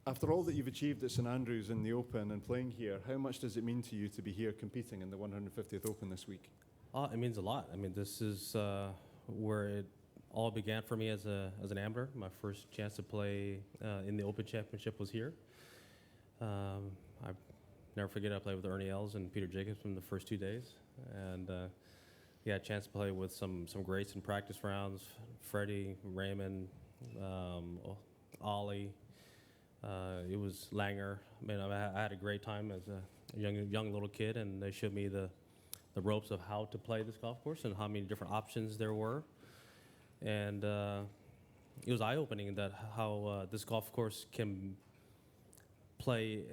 After all that you've achieved at St Andrews in the Open and playing here, how much does it mean to you to be here competing in the 150th Open this week? It means a lot. I mean, this is where it all began for me as an amateur. My first chance to play in the Open Championship was here. I never forget I played with Ernie Els and Peter Jacobs from the first 2 days, and yeah, a chance to play with some greats in practice rounds: Freddie, Raymond, Ollie. It was Langer. I mean, I had a great time as a young little kid, and they showed me the ropes of how to play this golf course and how many different options there were. And it was eye-opening that how this golf course can play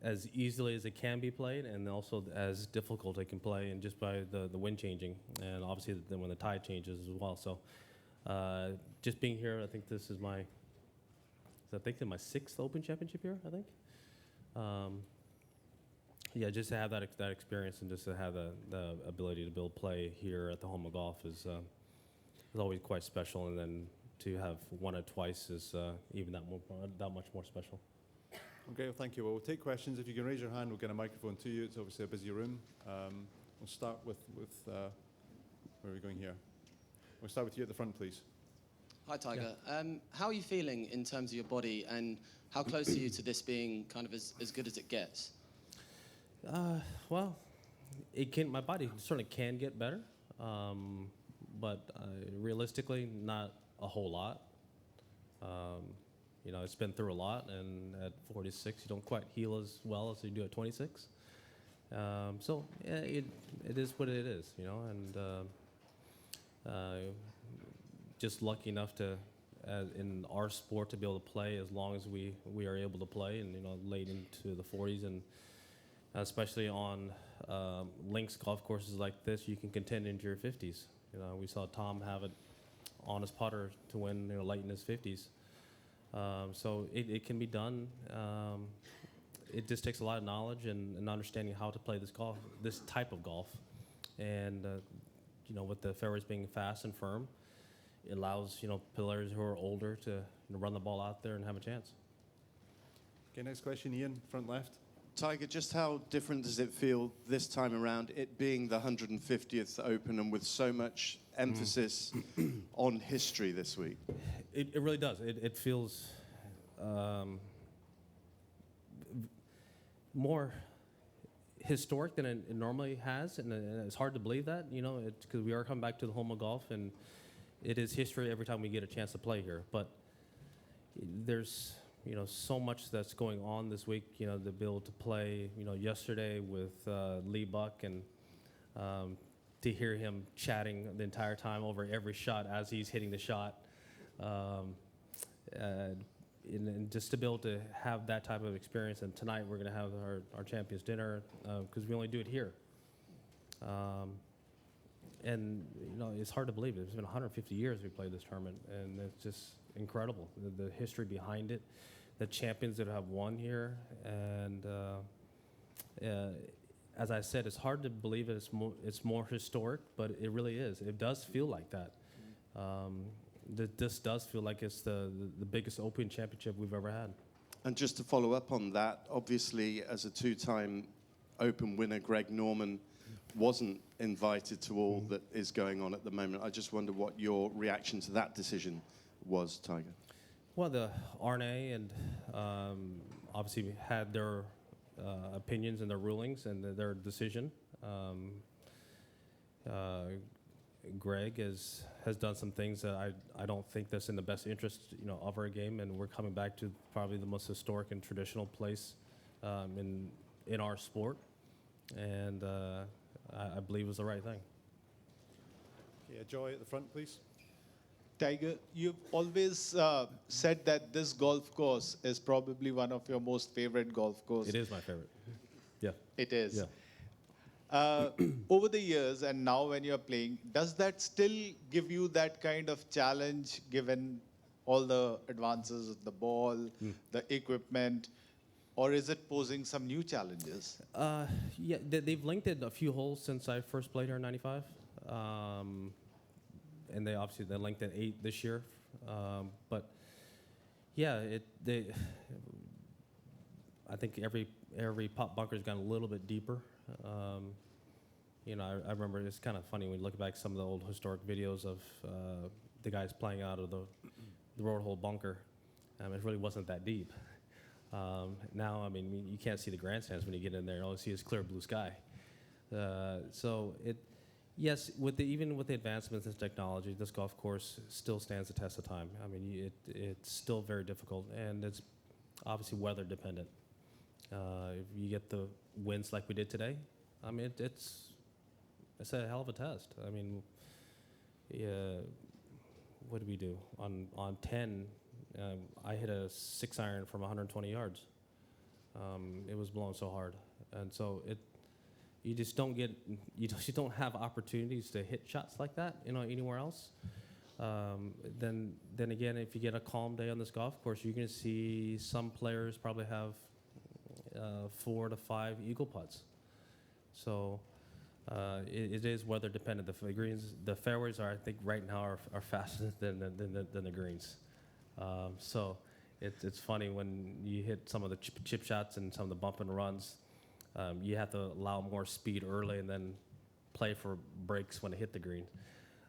as easily as it can be played, and also as difficult it can play, and just by the wind changing, and obviously then when the tide changes as well. So just being here, I think this is my sixth Open Championship here, I think. Yeah, just to have that experience and just to have the ability to build play here at the Home of Golf is always quite special, and then to have won it twice is even that much more special. Okay, well, thank you. Well, we'll take questions. If you can raise your hand, we'll get a microphone to you. It's obviously a busy room. We'll start with where are we going here? We'll start with you at the front, please. Hi, Tiger. Yeah. How are you feeling in terms of your body, and how close are you to this being kind of as good as it gets? Well, my body certainly can get better, but realistically, not a whole lot. You know, it's been through a lot, and at 46, you don't quite heal as well as you do at 26. So yeah, it is what it is, you know, and just lucky enough to, in our sport, to be able to play as long as we are able to play, and you know, late into the 40s, and especially on links golf courses like this, you can contend into your 50s. You know, we saw Tom have it on his putter to win, you know, late in his 50s. So it can be done. It just takes a lot of knowledge and understanding how to play this type of golf, and you know, with the fairways being fast and firm, it allows, you know, players who are older to run the ball out there and have a chance. Okay, next question, Ian, front left. Tiger, just how different does it feel this time around, it being the 150th Open and with so much emphasis on history this week? It really does. It feels more historic than it normally has, and it's hard to believe that, you know, because we are coming back to the Home of Golf, and it is history every time we get a chance to play here. But there's, you know, so much that's going on this week, you know, to be able to play, you know, yesterday with Lee Buck, and to hear him chatting the entire time over every shot as he's hitting the shot. And just to be able to have that type of experience. And tonight we're going to have our Champions Dinner, because we only do it here. And, you know, it's hard to believe it. It's been 150 years we played this tournament, and it's just incredible. The history behind it, the champions that have won here, and as I said, it's hard to believe it's more historic, but it really is. It does feel like that. This does feel like it's the biggest Open Championship we've ever had. And just to follow up on that, obviously, as a two-time Open winner, Greg Norman wasn't invited to all that is going on at the moment. I just wonder what your reaction to that decision was, Tiger. Well, the R&A and obviously had their opinions and their rulings and their decision. Greg has done some things that I don't think that's in the best interest, you know, of our game, and we're coming back to probably the most historic and traditional place in our sport, and I believe it was the right thing. Yeah, Joy at the front, please. Tiger, you've always said that this golf course is probably one of your most favorite golf courses. It is my favorite. Yeah. It is. Yeah. Over the years and now when you're playing, does that still give you that kind of challenge given all the advances of the ball, the equipment, or is it posing some new challenges? Yeah, they've linked it a few holes since I first played here in '95. And they linked it 8 this year. But yeah, I think every pop bunker's gone a little bit deeper. You know, I remember it's kind of funny when you look back some of the old historic videos of the guys playing out of the road hole bunker. It really wasn't that deep. Now, I mean, you can't see the grandstands when you get in there. All you see is clear blue sky. So yes, even with the advancements in technology, this golf course still stands the test of time. I mean, it's still very difficult, and it's obviously weather dependent. If you get the winds like we did today, I mean, it's a hell of a test. I mean, what did we do on 10? I hit a 6-iron from 120 yards. It was blowing so hard, and so you just don't get you don't have opportunities to hit shots like that, you know, anywhere else. Then again, if you get a calm day on this golf course, you're going to see some players probably have 4 to 5 eagle putts. So it is weather dependent. The fairways are, I think, right now are faster than the greens. So it's funny when you hit some of the chip shots and some of the bump and runs. You have to allow more speed early and then play for breaks when it hit the green.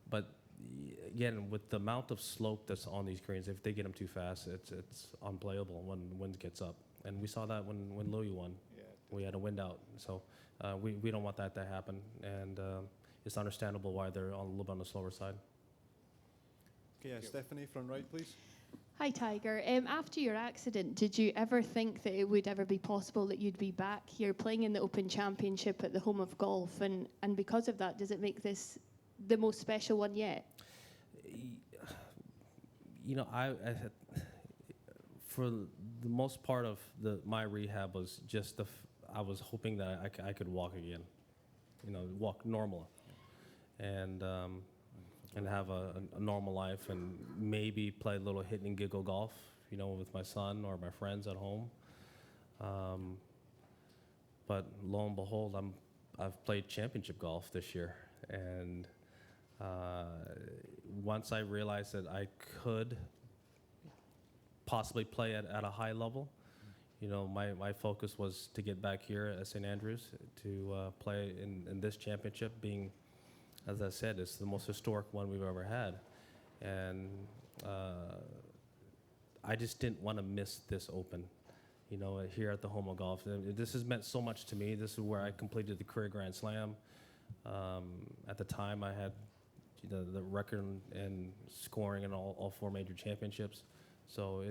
But again, with the amount of slope that's on these greens, if they get them too fast, it's unplayable when wind gets up. And we saw that when Louis won. Yeah. We had a wind out. So we don't want that to happen. And it's understandable why they're a little bit on the slower side. Okay, Stephanie, front right, please. Hi, Tiger. After your accident, did you ever think that it would ever be possible that you'd be back here playing in the Open Championship at the home of golf? And because of that, does it make this the most special one yet? You know, I had, for the most part of my rehab was just I was hoping that I could walk again, you know, walk normal, and have a normal life and maybe play a little hit and giggle golf, you know, with my son or my friends at home. But lo and behold, I've played championship golf this year, and once I realized that I could possibly play at a high level, you know, my focus was to get back here at St. Andrews to play in this championship, being, as I said, it's the most historic one we've ever had. And I just didn't want to miss this Open, you know, here at the home of golf. This has meant so much to me. This is where I completed the career Grand Slam. At the time, I had the record and scoring in all 4 major championships. So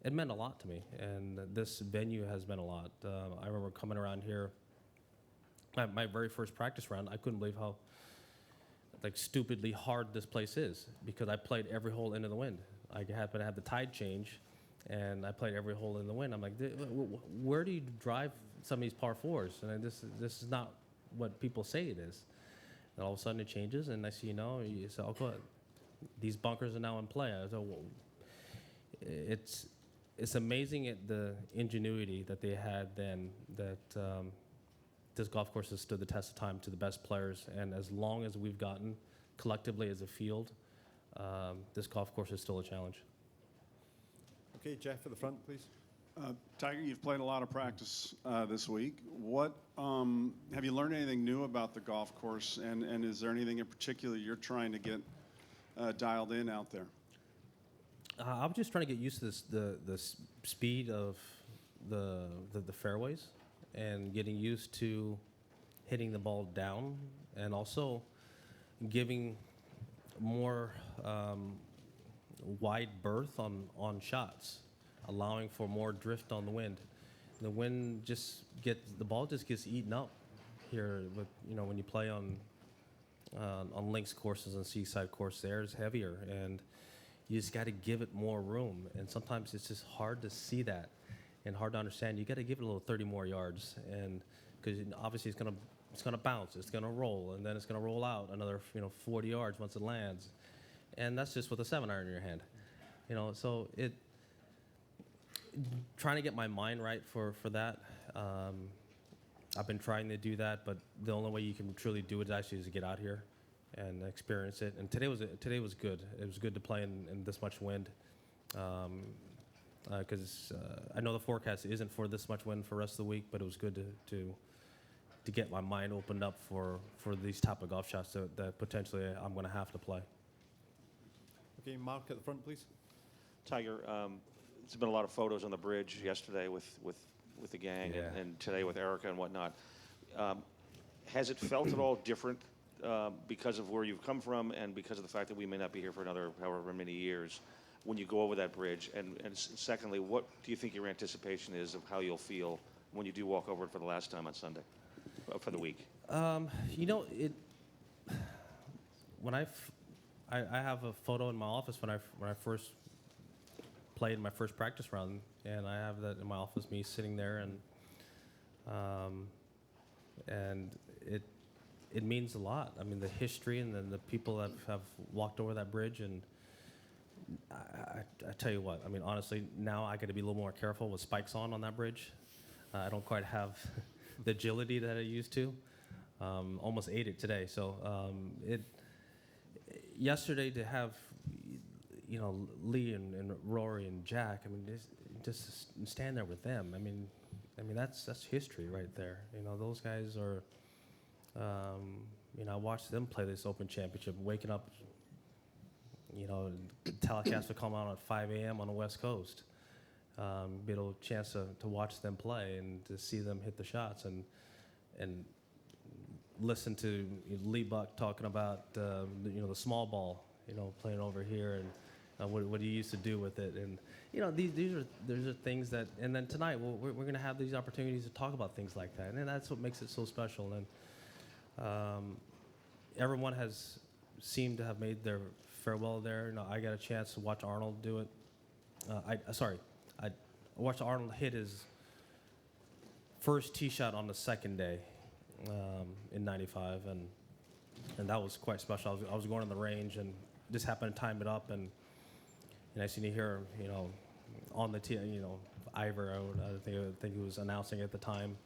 it meant a lot to me. And this venue has meant a lot. I remember coming around here, my very first practice round, I couldn't believe how like stupidly hard this place is, because I played every hole into the wind. I happened to have the tide change, and I played every hole in the wind. I'm like, where do you drive some of these par 4s? And this is not what people say it is. And all of a sudden it changes, and next thing you know, you say, oh, good, these bunkers are now in play. I said, well, it's amazing the ingenuity that they had then, that this golf course has stood the test of time to the best players, and as long as we've gotten collectively as a field, this golf course is still a challenge. Okay, Jeff at the front, please. Tiger, you've played a lot of practice this week. What have you learned anything new about the golf course, and is there anything in particular you're trying to get dialed in out there? I'm just trying to get used to the speed of the fairways, and getting used to hitting the ball down, and also giving more wide berth on shots, allowing for more drift on the wind. The wind the ball just gets eaten up here with, you know, when you play on links courses and seaside courses, the air is heavier, and you just got to give it more room. And sometimes it's just hard to see that and hard to understand. You got to give it a little 30 more yards, and because obviously it's gonna bounce, it's gonna roll, and then it's gonna roll out another 40 yards once it lands, and that's just with a 7-iron in your hand, you know. So trying to get my mind right for that. I've been trying to do that, but the only way you can truly do it actually is to get out here and experience it. And today was good. It was good to play in this much wind. because I know the forecast isn't for this much wind for the rest of the week, but it was good to get my mind opened up for these type of golf shots that potentially I'm going to have to play. Okay, Mark at the front, please. Tiger, there's been a lot of photos on the bridge yesterday with the gang Yeah. and today with Erica and whatnot. Has it felt at all different because of where you've come from and because of the fact that we may not be here for another however many years when you go over that bridge? And secondly, what do you think your anticipation is of how you'll feel when you do walk over it for the last time on Sunday, for the week? You know, when I have a photo in my office when I first played my first practice round, and I have that in my office, me sitting there, and it means a lot. I mean, the history and then the people that have walked over that bridge, and I tell you what, I mean, honestly, now I got to be a little more careful with spikes on that bridge. I don't quite have the agility that I used to. Almost ate it today. So yesterday to have, you know, Lee and Rory and Jack, I mean, just stand there with them. I mean that's history right there. You know, those guys are. You know, I watched them play this Open Championship, waking up. You know, telecast would come out at 5 a.m. on the West Coast. Be able a chance to watch them play and to see them hit the shots and listen to Lee Buck talking about you know, the small ball, you know, playing over here and what he used to do with it. And you know, these are things that. And then tonight we're going to have these opportunities to talk about things like that, and that's what makes it so special. And everyone has seemed to have made their farewell there. You know, I got a chance to watch Arnold do it. I watched Arnold hit his first tee shot on the second day in '95, and that was quite special. I was going on the range and just happened to time it up, and I seen you hear, you know, on the tee, you know, Ivor, I think he was announcing at the time.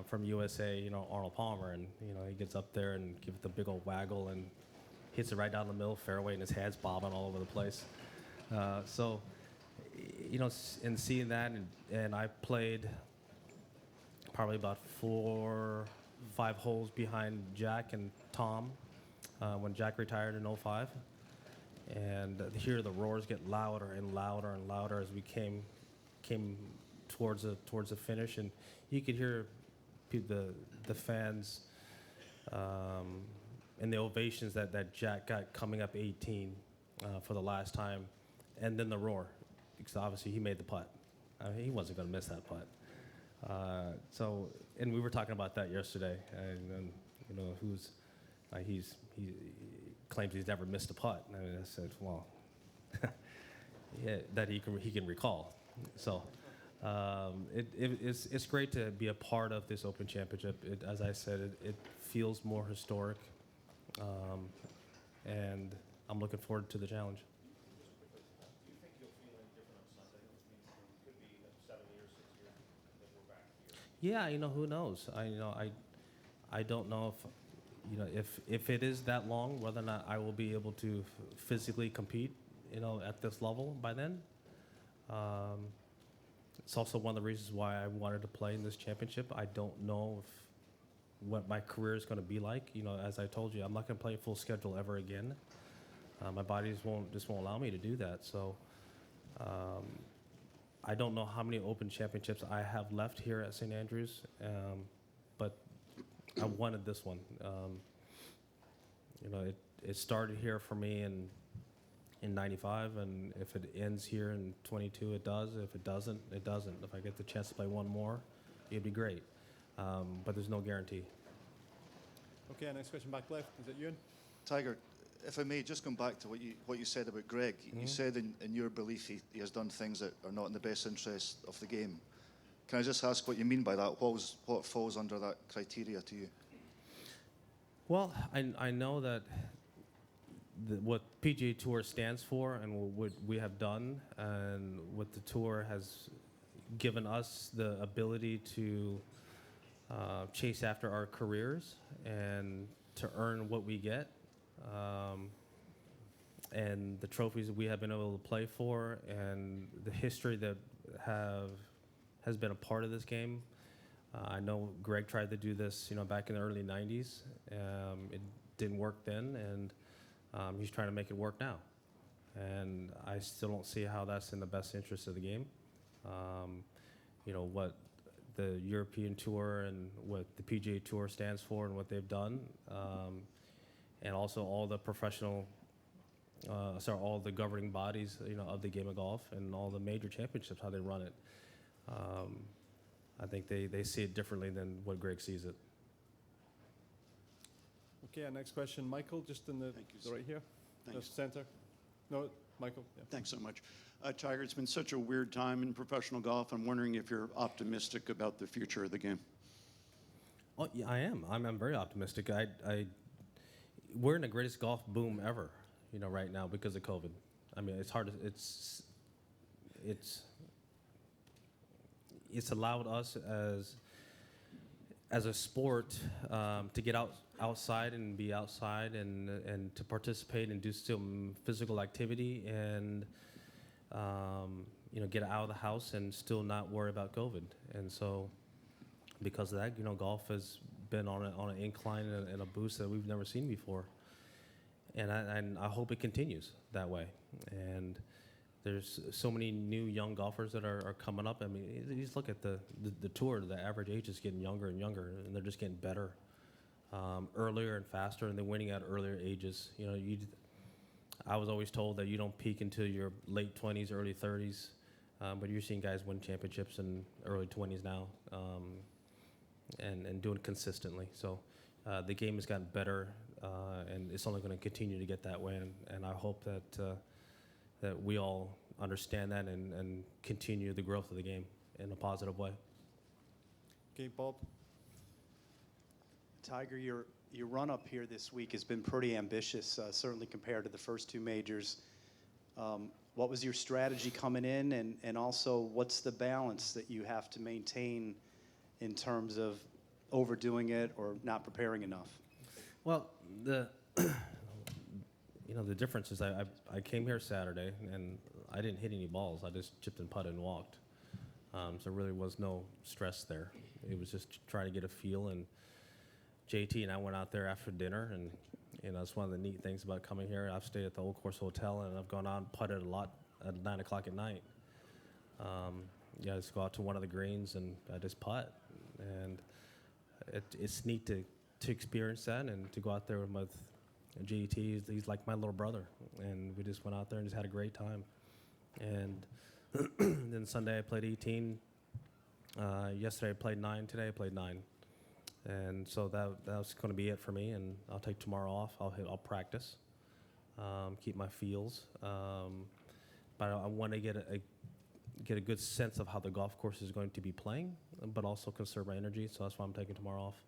From USA, you know, Arnold Palmer, and you know, he gets up there and gives it the big old waggle and hits it right down the middle fairway, and his head's bobbing all over the place. So, you know, and seeing that, and I played probably about 4-5 holes behind Jack and Tom when Jack retired in '05, and hear the roars get louder and louder and louder as we came towards the finish, and you could hear the fans and the ovations that Jack got coming up 18 for the last time, and then the roar, because obviously he made the putt. I mean, he wasn't going to miss that putt. So, and we were talking about that yesterday, and you know, he claims he's never missed a putt, and I said, well, yeah, that he can recall. So. It's great to be a part of this Open Championship. As I said, it feels more historic, and I'm looking forward to the challenge. Do you think you'll feel any different on Sunday? It could be 7 years, 6 years that we're back here. Yeah, you know, who knows? I don't know if it is that long, whether or not I will be able to physically compete, you know, at this level by then. It's also one of the reasons why I wanted to play in this championship. I don't know what my career is going to be like. You know, as I told you, I'm not going to play a full schedule ever again. My body just won't allow me to do that. So I don't know how many Open Championships I have left here at St. Andrews, but I wanted this one. You know, it started here for me in '95, and if it ends here in '22, it does. If it doesn't, it doesn't. If I get the chance to play one more, it'd be great. But there's no guarantee. Okay, next question back left. Is it Ewan? Tiger, if I may, just come back to what you said about Greg. You said in your belief he has done things that are not in the best interest of the game. Can I just ask what you mean by that? What falls under that criteria to you? Well, I know that what PGA Tour stands for and what we have done and what the tour has given us the ability to chase after our careers and to earn what we get. and the trophies that we have been able to play for, and the history that has been a part of this game. I know Greg tried to do this, back in the early '90s. It didn't work then, and he's trying to make it work now. And I still don't see how that's in the best interest of the game. What the European Tour and what the PGA Tour stands for and what they've done, and also all the professional, all the governing bodies, of the game of golf and all the major championships, how they run it. I think they see it differently than what Greg sees it. Okay, our next question, Michael, just in the right here. Thanks. Center. No, Michael. Yeah. Thanks so much. Tiger, it's been such a weird time in professional golf. I'm wondering if you're optimistic about the future of the game. Oh, yeah, I am. I'm very optimistic. We're in the greatest golf boom ever, right now because of COVID. I mean, it's hard to, it's allowed us as a sport to get outside and be outside and to participate and do some physical activity and get out of the house and still not worry about COVID. And so because of that, golf has been on an incline and a boost that we've never seen before. And I hope it continues that way. And there's so many new young golfers that are coming up. I mean, you just look at the tour. The average age is getting younger and younger, and they're just getting better, earlier and faster, and they're winning at earlier ages. I was always told that you don't peak until your late 20s, early 30s, but you're seeing guys win championships in early 20s now, and doing it consistently. So the game has gotten better, and it's only going to continue to get that way. And I hope that we all understand that and continue the growth of the game in a positive way. Okay, Bob. Tiger, your run up here this week has been pretty ambitious, certainly compared to the first two majors. What was your strategy coming in, and also what's the balance that you have to maintain in terms of overdoing it or not preparing enough? Well, the difference is I came here Saturday and I didn't hit any balls. I just chipped and putted and walked. So there really was no stress there. It was just trying to get a feel. And JT and I went out there after dinner, and that's one of the neat things about coming here. I've stayed at the Old Course Hotel, and I've gone out and putted a lot at 9 o'clock at night. I just go out to one of the greens and I just putt. And it's neat to experience that and to go out there with JT. He's like my little brother, and we just went out there and just had a great time. And then Sunday I played 18. Yesterday I played 9. Today I played 9. And so that was going to be it for me. And I'll take tomorrow off. I'll practice, keep my feels. But I want to get a good sense of how the golf course is going to be playing, but also conserve my energy. So that's why I'm taking tomorrow off.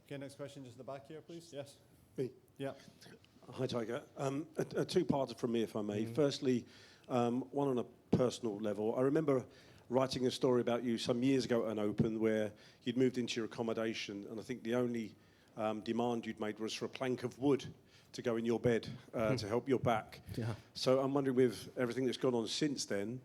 Okay, next question, just in the back here, please. Yes. Me? Yeah. Hi, Tiger. A two-parter from me, if I may. Firstly, one on a personal level. I remember writing a story about you some years ago at an Open where you'd moved into your accommodation, and I think the only demand you'd made was for a plank of wood to go in your bed to help your back. Yeah. So I'm wondering, with everything that's gone on since then,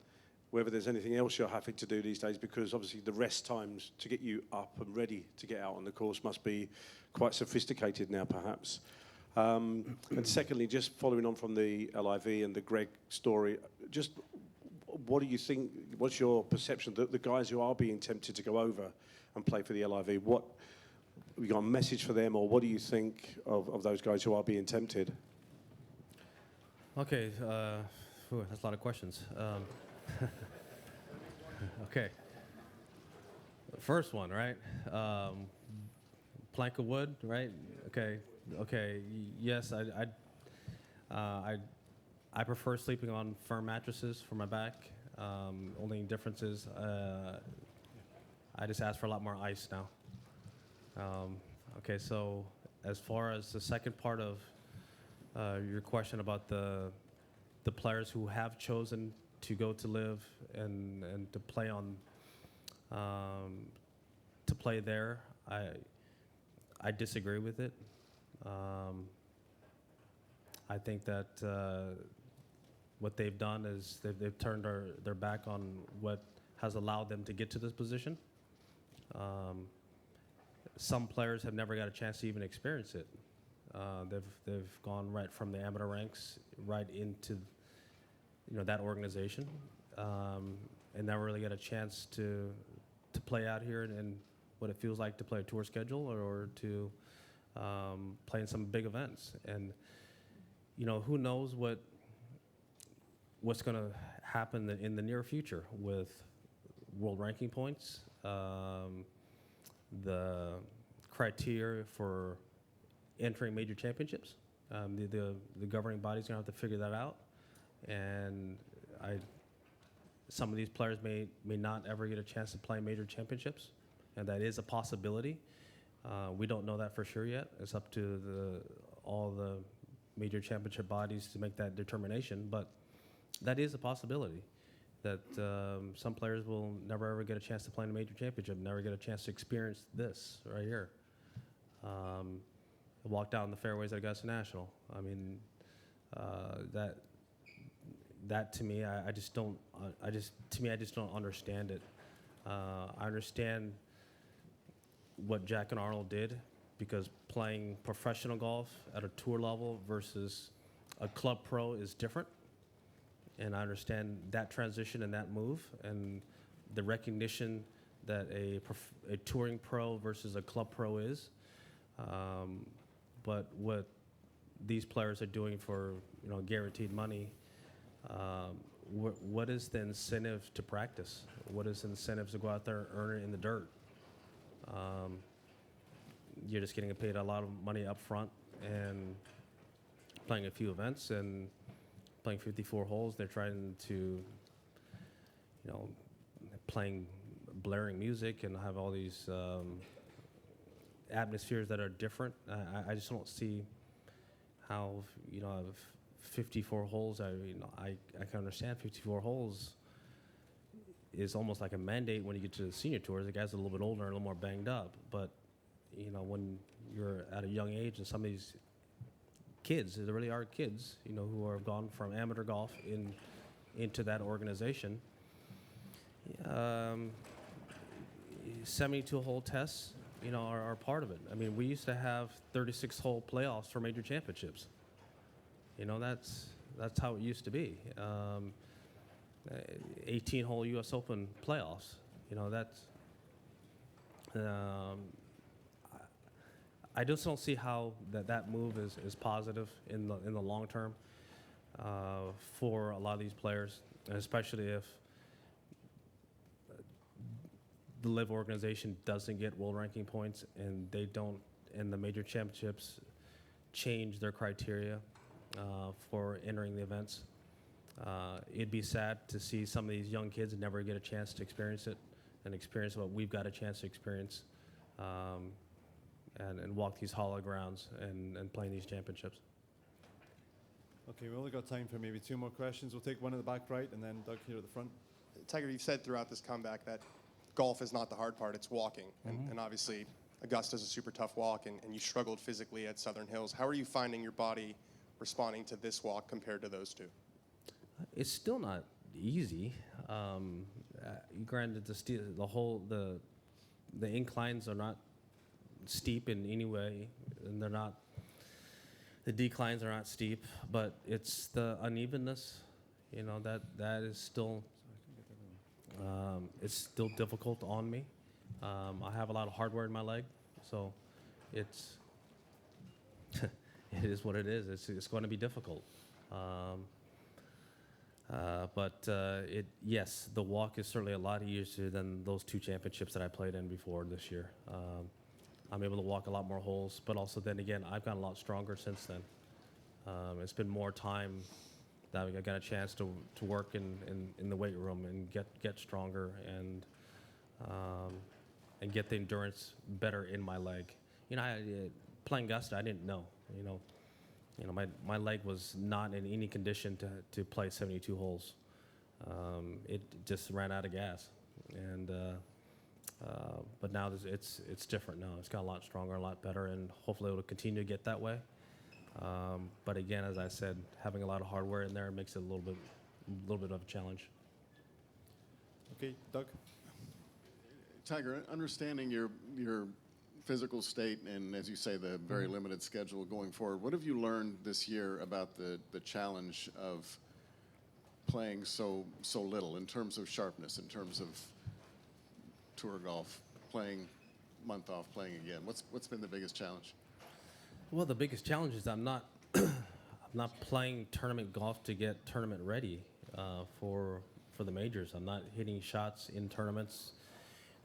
whether there's anything else you're having to do these days, because obviously the rest times to get you up and ready to get out on the course must be quite sophisticated now, perhaps. And secondly, just following on from the LIV and the Greg story, just what do you think, what's your perception that the guys who are being tempted to go over and play for the LIV, have you got a message for them, or what do you think of those guys who are being tempted? Okay, that's a lot of questions. Okay. First one, right? Plank of wood, right? Okay. Yes, I prefer sleeping on firm mattresses for my back. Only difference is I just ask for a lot more ice now. Okay, so as far as the second part of your question about the players who have chosen to go to live and to play on to play there, I disagree with it. I think that what they've done is they've turned their back on what has allowed them to get to this position. Some players have never got a chance to even experience it. They've gone right from the amateur ranks right into that organization, and never really get a chance to play out here and what it feels like to play a tour schedule or to play in some big events. And who knows what's going to happen in the near future with world ranking points, the criteria for entering major championships. The governing body's going to have to figure that out, and some of these players may not ever get a chance to play major championships, and that is a possibility. We don't know that for sure yet. It's up to all the major championship bodies to make that determination, but that is a possibility that some players will never ever get a chance to play in a major championship, never get a chance to experience this right here. Walk down the fairways at Augusta National. I mean, that to me, I just don't understand it. I understand what Jack and Arnold did, because playing professional golf at a tour level versus a club pro is different. And I understand that transition and that move and the recognition that a touring pro versus a club pro is. But what these players are doing for guaranteed money, what is the incentive to practice? What is the incentive to go out there and earn it in the dirt? You're just getting paid a lot of money up front and playing a few events and playing 54 holes. They're trying to, playing blaring music and have all these atmospheres that are different. I just don't see how, 54 holes, I can understand 54 holes is almost like a mandate when you get to the senior tours. The guys are a little bit older and a little more banged up. But, when you're at a young age and some of these kids, there really are kids, who have gone from amateur golf into that organization. 72-hole tests, are part of it. I mean, we used to have 36-hole playoffs for major championships. That's how it used to be. 18-hole U.S. Open playoffs. I just don't see how that move is positive in the long term for a lot of these players, and especially if the LIV organization doesn't get world ranking points and the major championships change their criteria for entering the events. It'd be sad to see some of these young kids never get a chance to experience it and experience what we've got a chance to experience. And walk these hollow grounds and play in these championships. Okay, we've only got time for maybe 2 more questions. We'll take one at the back right, and then Doug here at the front. Tiger, you've said throughout this comeback that golf is not the hard part, it's walking. And obviously, Augusta's a super tough walk, and you struggled physically at Southern Hills. How are you finding your body responding to this walk compared to those 2? It's still not easy. Granted, the inclines are not steep in any way, and the declines are not steep, but it's the unevenness, that is still, it's still difficult on me. I have a lot of hardware in my leg, so it is what it is. It's going to be difficult. But yes, the walk is certainly a lot easier than those 2 championships that I played in before this year. I'm able to walk a lot more holes, but also then again, I've gotten a lot stronger since then. It's been more time that I got a chance to work in the weight room and get stronger and get the endurance better in my leg. Playing Augusta, I didn't know. My leg was not in any condition to play 72 holes. It just ran out of gas, and but now it's different now. It's got a lot stronger, a lot better, and hopefully it'll continue to get that way. But again, as I said, having a lot of hardware in there makes it a little bit of a challenge. Okay, Doug? Tiger, understanding your physical state and, as you say, the very limited schedule going forward, what have you learned this year about the challenge of playing so little in terms of sharpness, in terms of tour golf, playing month off, playing again? What's been the biggest challenge? Well, the biggest challenge is I'm not I'm not playing tournament golf to get tournament ready for the majors. I'm not hitting shots in tournaments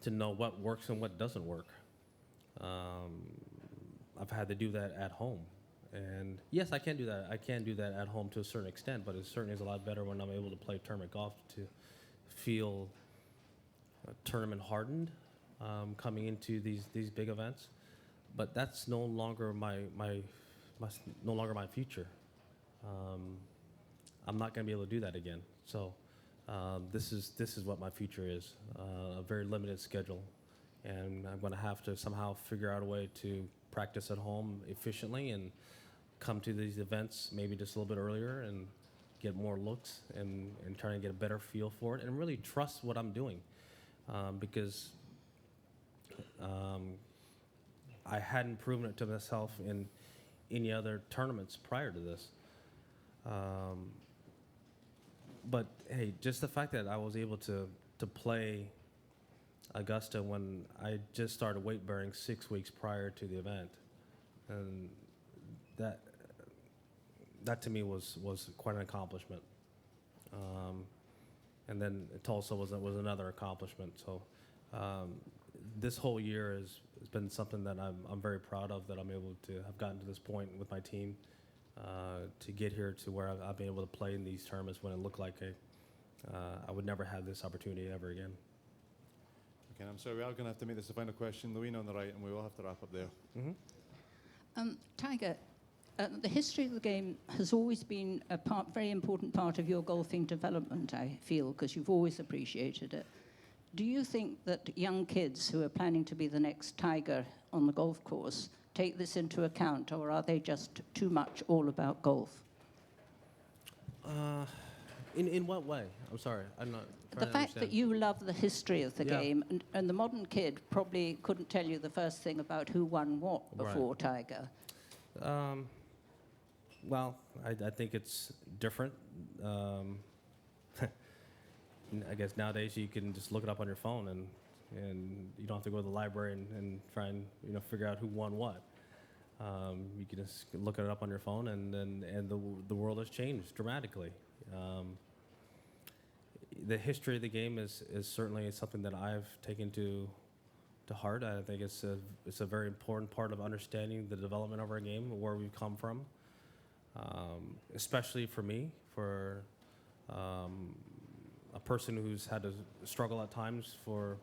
to know what works and what doesn't work. I've had to do that at home. And yes, I can do that. I can do that at home to a certain extent, but it certainly is a lot better when I'm able to play tournament golf to feel tournament hardened coming into these big events. But that's no longer my future. I'm not going to be able to do that again. So this is what my future is, a very limited schedule. And I'm going to have to somehow figure out a way to practice at home efficiently and come to these events maybe just a little bit earlier and get more looks and try to get a better feel for it and really trust what I'm doing. Because I hadn't proven it to myself in any other tournaments prior to this. But hey, just the fact that I was able to play Augusta when I just started weight bearing 6 weeks prior to the event, and that to me was quite an accomplishment. And then Tulsa was another accomplishment. So this whole year has been something that I'm very proud of, that I'm able to have gotten to this point with my team to get here to where I've been able to play in these tournaments when it looked like I would never have this opportunity ever again. Okay, I'm sorry, we are going to have to make this the final question. Louina on the right, and we will have to wrap up there. Tiger, the history of the game has always been a very important part of your golfing development, I feel, because you've always appreciated it. Do you think that young kids who are planning to be the next Tiger on the golf course take this into account, or are they just too much all about golf? In what way? I'm sorry, I'm not trying The to fact that understand. you love the history of the Yeah. game, and the modern kid probably couldn't tell you the first thing about who won what before Tiger. Well, I think it's different. I guess nowadays you can just look it up on your phone, and you don't have to go to the library and try and figure out who won what. You can just look it up on your phone, and the world has changed dramatically. The history of the game is certainly something that I've taken to heart. I think it's a very important part of understanding the development of our game, where we've come from. Especially for me, for a person who's had to struggle at times for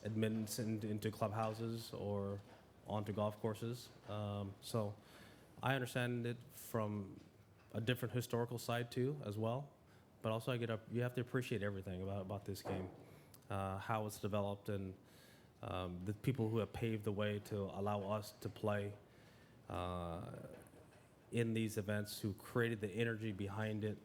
admittance into clubhouses or onto golf courses. So I understand it from a different historical side too, as well. But also you have to appreciate everything about this game, how it's developed, and the people who have paved the way to allow us to play in these events, who created the energy behind it.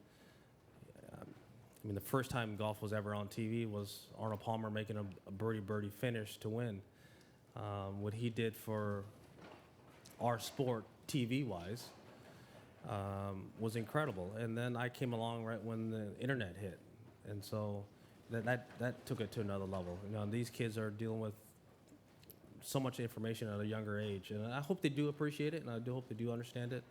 I mean, the first time golf was ever on TV was Arnold Palmer making a birdie finish to win. What he did for our sport, TV-wise, was incredible. And then I came along right when the internet hit, and so that took it to another level. These kids are dealing with so much information at a younger age, and I hope they do appreciate it, and I do hope they do understand it.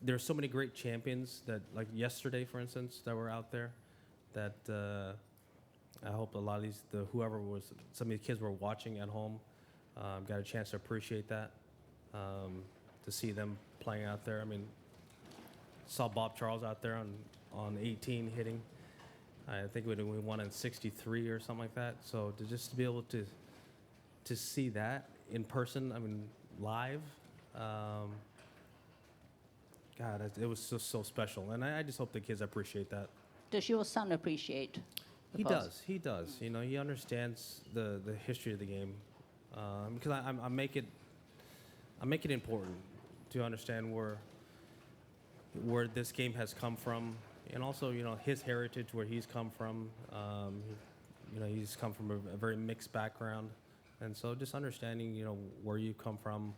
There's so many great champions that, like yesterday, for instance, that were out there, that I hope a lot of some of these kids were watching at home, got a chance to appreciate that, to see them playing out there. I mean, saw Bob Charles out there on 18 hitting. I think we won in 63 or something like that. So to be able to see that in person, I mean, live, God, it was just so special. And I just hope the kids appreciate that. Does your son appreciate the He past? does. He does. He understands the history of the game. because I make it important to understand where this game has come from, and also his heritage, where he's come from. He's come from a very mixed background, and so just understanding where you come from,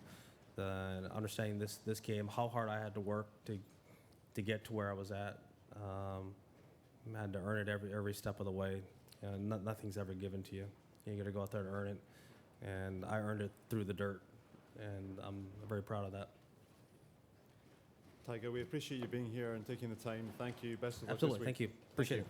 understanding this game, how hard I had to work to get to where I was at. I had to earn it every step of the way. Nothing's ever given to you. You got to go out there and earn it, and I earned it through the dirt, and I'm very proud of that. Tiger, we appreciate you being here and taking the time. Thank you. Best of luck Absolutely. this week. Thank you. Appreciate it.